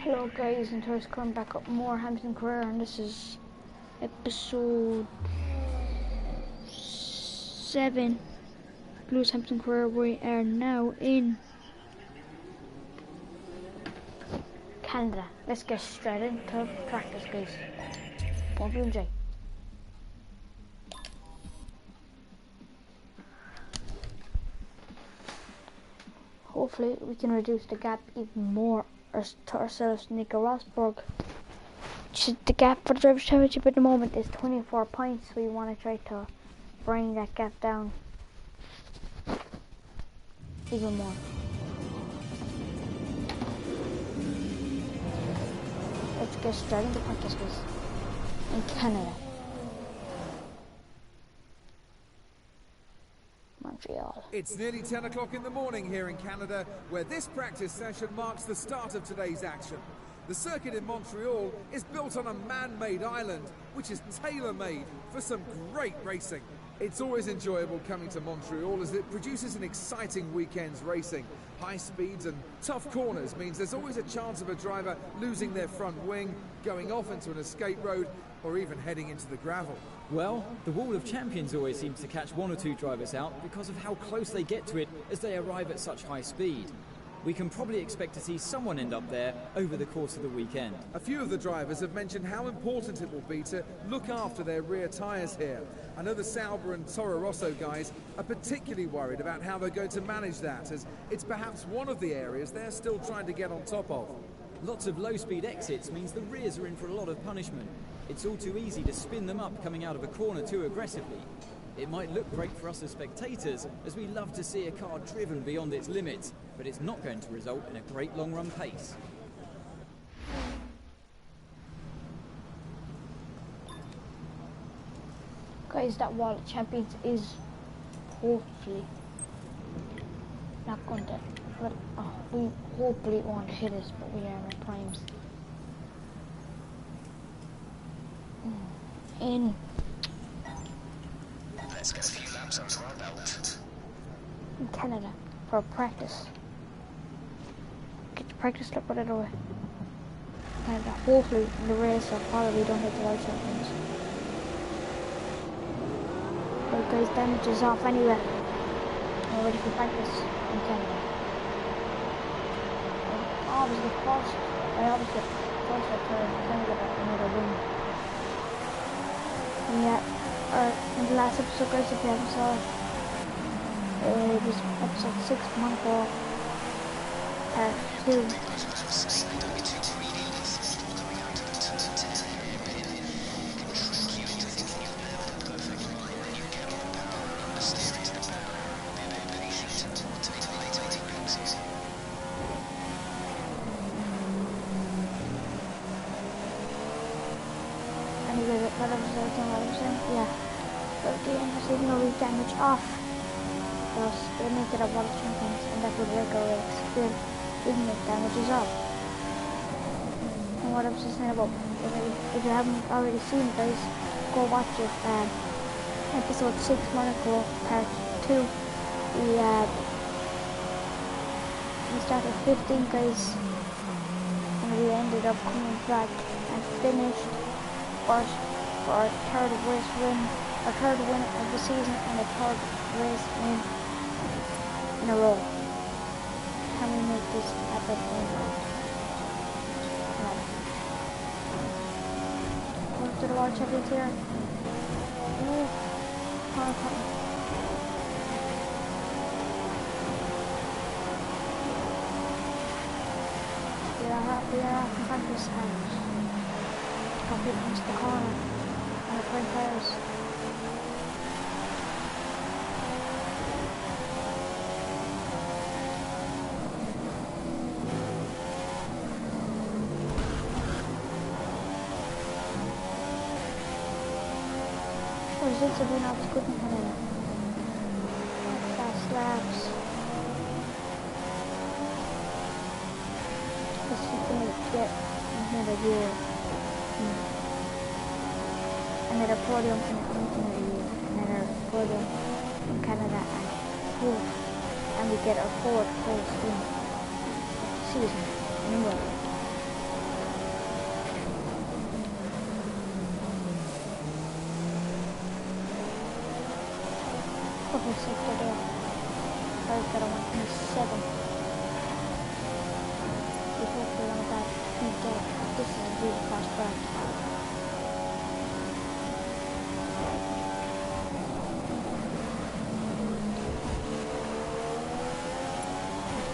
Hello guys, and today coming back up more Hamilton career, and this is episode 7 Blues Hampton career. We are now in Canada. Let's get straight into practice, guys. Hope you enjoy. Hopefully we can reduce the gap even more to ourselves. Nico Rosberg. The gap for the Drivers' Championship at the moment is 24 points. We want to try to bring that gap down even more. Let's get started the practice, guys, in Canada. Montreal. It's nearly 10 o'clock in the morning here in Canada, where this practice session marks the start of today's action. The circuit in Montreal is built on a man-made island, which is tailor-made for some great racing. It's always enjoyable coming to Montreal as it produces an exciting weekend's racing. High speeds and tough corners means there's always a chance of a driver losing their front wing, going off into an escape road, or even heading into the gravel. Well, the Wall of Champions always seems to catch one or two drivers out because of how close they get to it as they arrive at such high speed. We can probably expect to see someone end up there over the course of the weekend. A few of the drivers have mentioned how important it will be to look after their rear tyres here. I know the Sauber and Toro Rosso guys are particularly worried about how they're going to manage that, as it's perhaps one of the areas they're still trying to get on top of. Lots of low-speed exits means the rears are in for a lot of punishment. It's all too easy to spin them up coming out of a corner too aggressively. It might look great for us as spectators, as we love to see a car driven beyond its limits, but it's not going to result in a great long-run pace. Guys, that Wall of Champions is hopefully not going to, but we hopefully it won't hit us, but we are in our primes. Let's get a few laps under our belt. In Canada for practice. Get the practice slip out of the way. And hopefully in the race I'll probably don't hit the World Champions. But guys, damage is off anyway. We're ready for practice in Canada. I always get first or third, then get another win. Yeah, in the last episode, guys, if you haven't saw it, was episode 6 Monaco, part 2. Yeah, but the signal will damage off. Thus, they make it a World Champions, and that would break our race. Still, even if damages off. And what I was just saying about, if you haven't already seen it, guys, go watch it. Episode 6 Monaco, part 2. We started 15, guys, and we ended up coming back and finished first for our third win of the season, and a third race win in a row. Can we make this happen? Going to the World Champions here. Oh, we are off in practice and completely missed the corner. And the front tires. Results have been out good in Canada. Fast laps. This is going to get another year. Another podium another podium in Canada, and we get our fourth pole season in a row. sector there. I've got a 127. We hopefully on that feed deck. This is a really fast ride.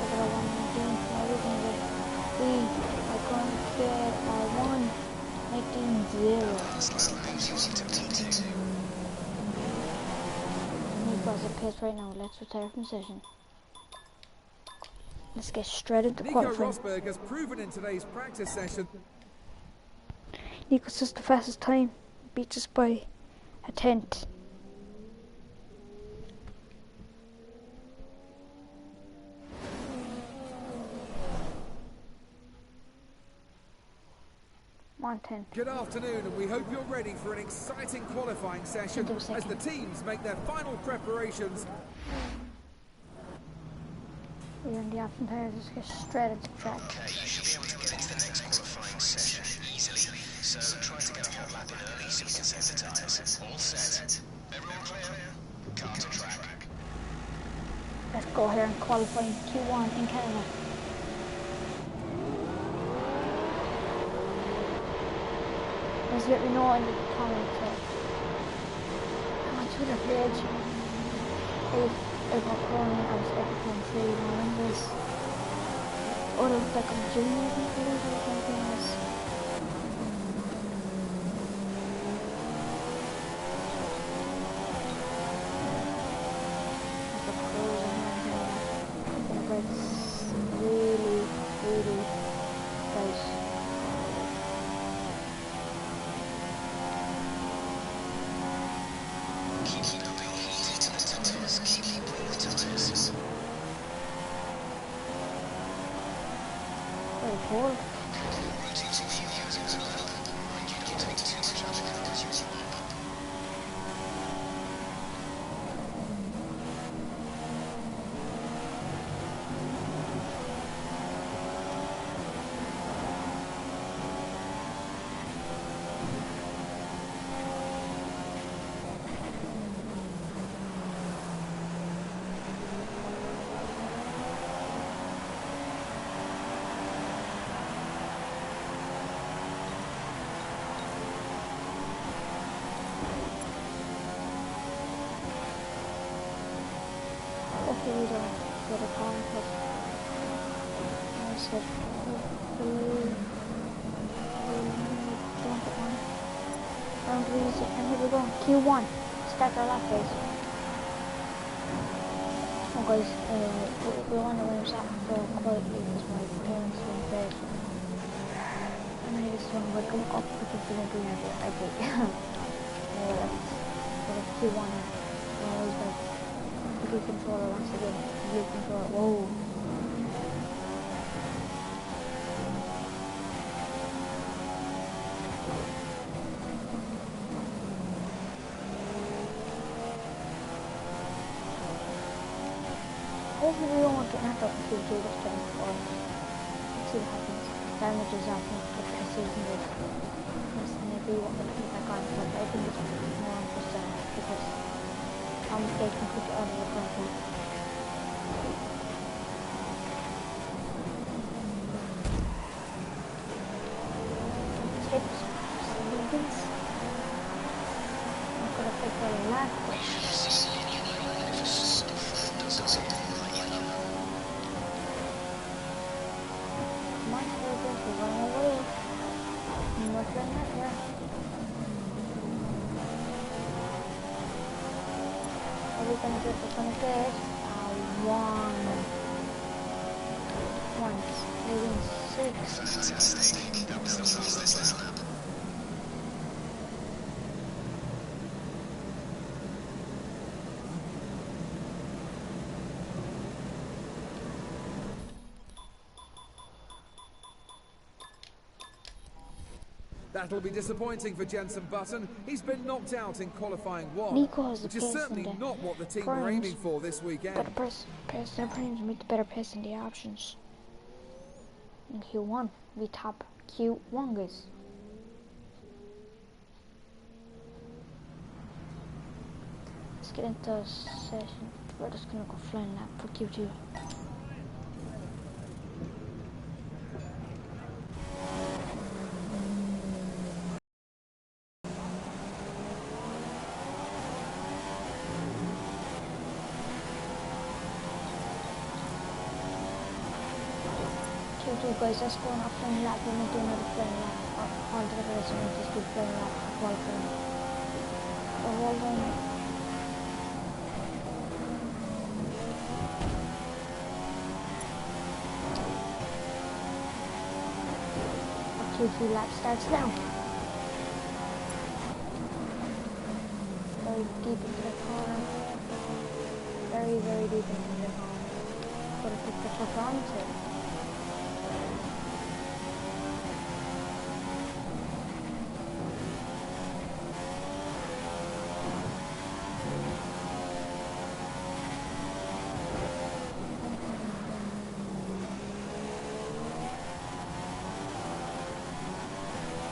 I've got a 119. Now we're going to get, we are going to get a 119.0. Nico's at pace right now. Let's retire from session. Let's get straight into Nico qualifying. Rosberg has proven in today's practice session. Nico's just the fastest time. Beats us by a tenth. Good afternoon, and we hope you're ready for an exciting qualifying session as the teams make their final preparations. We're on the option tires, let's get straight into track. Okay, you should be able to get into the next qualifying session easily. So try to get a hot lap in early so we can set the tyres. All set. Everyone clear? Car to track. Let's go here and qualifying Q1 in Canada. Just let me know in the comments on my Twitter page. edwardcronin, I was edwardcronin members. Or like a junior, I think it is, or something else. Like a cruise and everything. Whenever it's really, really close. Keep building heat to the tyres. Keep heating the tyres. Very cool. Routing to you using the lap. Mind you don't take too much out of it as you warm up. Hopefully we don't get a comment, but I said hopefully we don't get one. Round 3, and here we go, Q1. Start our lap, guys. Oh guys, we wonder when I'm sat quietly because my parents are in bed. And I just want to come up because we don't do anything. I think. Let's Q1 here. Always like blue controller once again. Blue controller. Whoa. Hopefully we won't get knocked out in Q2 this time, or let's see what happens. Damages up and get the season with. Yes, and maybe we won't get to back on, but I think it's more interesting because I'm taking quick out of the country. Tips, seconds. I'm gonna pick a lap. Come on, we're running away. More than that here. We're gonna get this one good. Fantastic. That was the fastest lap. That'll be disappointing for Jenson Button. He's been knocked out in qualifying 1, Nico has which the is pace certainly in the not what the team were frames. aiming for this weekend. Better pace their frames meet the better pace in the options. In Q1, we top Q1, guys. Let's get into a session. We're just gonna go flying lap for Q2. Q2 guys, let's go on a flying lap. We're gonna do another flying lap. All the guys are going to just do flying lap for qualifying. So well done. Q2 lap starts now. Very deep into the corner. Very, very deep into the corner. Gotta put the foot onto it.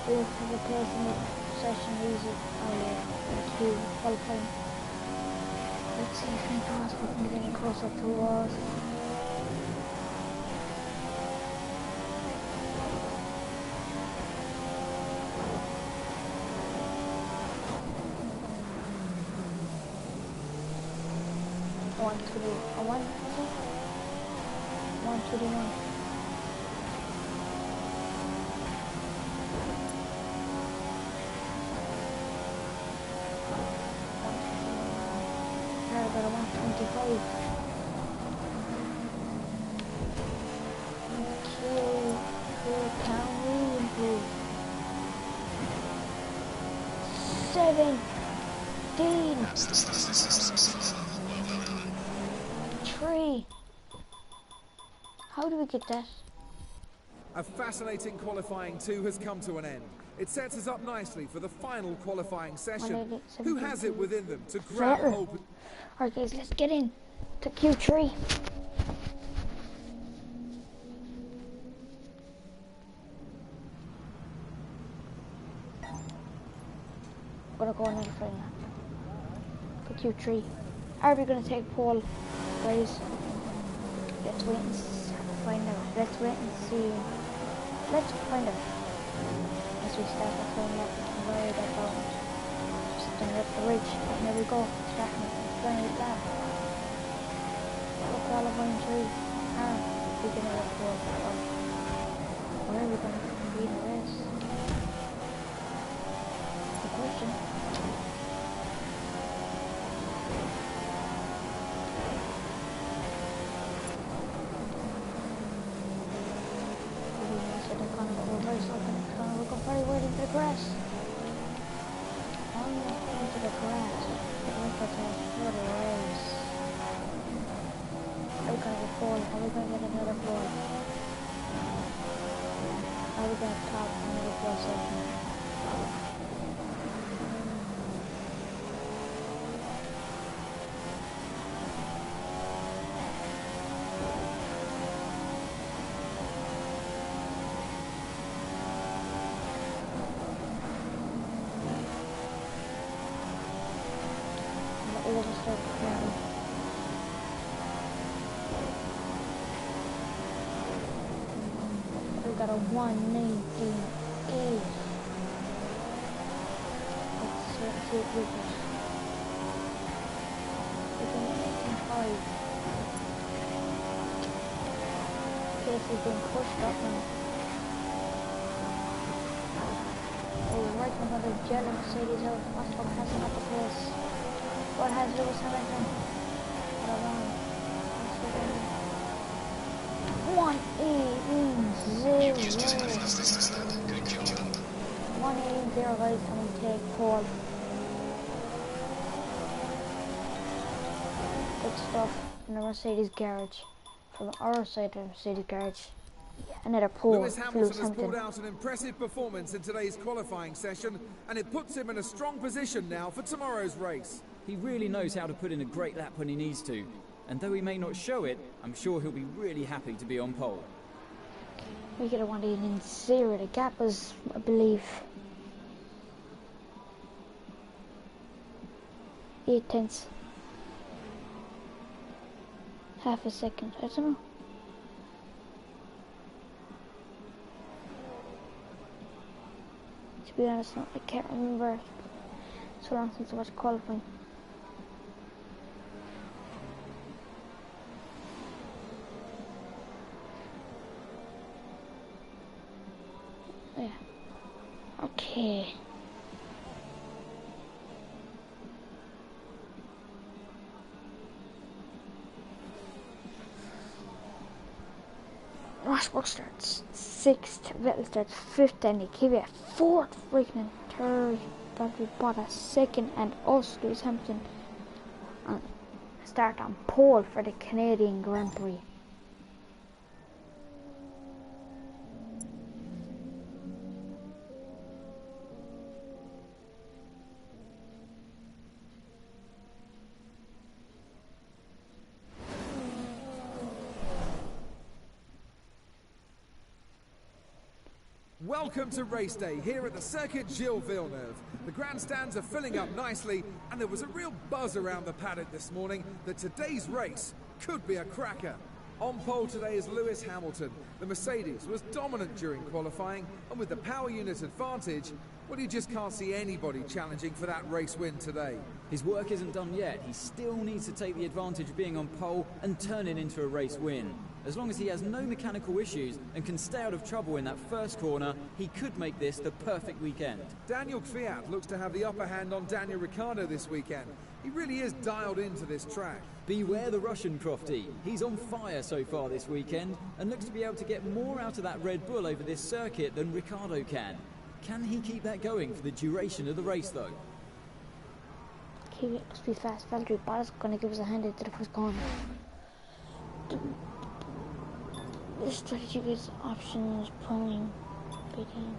We have to replace in the session easy earlier to qualifying. Let's see if we can get any closer to us. One to the one. I got a 125. Okay, can we improve? 17. 3. How do we get that? A fascinating qualifying 2 has come to an end. It sets us up nicely for the final qualifying session. Who has it within them to grab hold? Alright guys, let's get in to Q3. I'm gonna go on another flying lap for Q3. Are we gonna take pole, guys? Let's wait and find out. Let's wait and see. Let's find out. As we start the flying lap, worry about just gonna hit the ridge. And there we go. Starting the flying lap. For qualifying 3. Beginning of pole. Where are we gonna be in the race? The question. We're going very wide into the grass. Almost into the grass. Look at that for the race. Are we gonna get pole? Are we gonna get another pole? Are we gonna top another pole session? We got a 198. Let's see it with us. It's an 18.5. This is being pushed up now. Oh, right now another yellow Mercedes out. What's what has him at the place? What has Lewis Hamilton? What a one. 180. 180 guys, and we take pole. Good stuff in the Mercedes garage. From our side of the Mercedes garage. Another pole. Lewis Hamilton has pulled out an impressive performance in today's qualifying session, and it puts him in a strong position now for tomorrow's race. He really knows how to put in a great lap when he needs to. And though he may not show it, I'm sure he'll be really happy to be on pole. We get a 180. The gap is, I believe, 8 tenths. half a second. I don't know. To be honest, I can't remember. So long since I was qualifying. Yeah. Okay. Rosberg starts 6th, Vettel starts 5th, and Kvyat 4th, freaking 3rd, Valtteri Bottas 2nd, and us, Lewis Hamilton, start on pole for the Canadian Grand Prix. Welcome to race day here at the Circuit Gilles Villeneuve. The grandstands are filling up nicely, and there was a real buzz around the paddock this morning that today's race could be a cracker. On pole today is Lewis Hamilton. The Mercedes was dominant during qualifying, and with the power unit advantage, well, you just can't see anybody challenging for that race win today. His work isn't done yet. He still needs to take the advantage of being on pole and turn it into a race win. As long as he has no mechanical issues and can stay out of trouble in that first corner, he could make this the perfect weekend. Daniel Kvyat looks to have the upper hand on Daniel Ricciardo this weekend. He really is dialed into this track. Beware the Russian Crofty. He's on fire so far this weekend and looks to be able to get more out of that Red Bull over this circuit than Ricciardo can. Can he keep that going for the duration of the race though? Kvyat must be fast. Valtteri Bottas is going to give us a hand into the first corner. This strategy gives options, pulling, beating.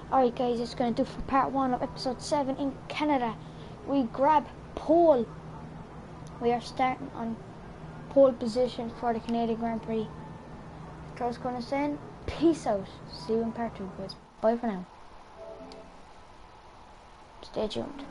Alright guys, that's going to do for part 1 of episode 7 in Canada. We grab pole. We are starting on pole position for the Canadian Grand Prix. That's what I was going to say. Peace out. See you in part 2 guys. Bye for now. Stay tuned.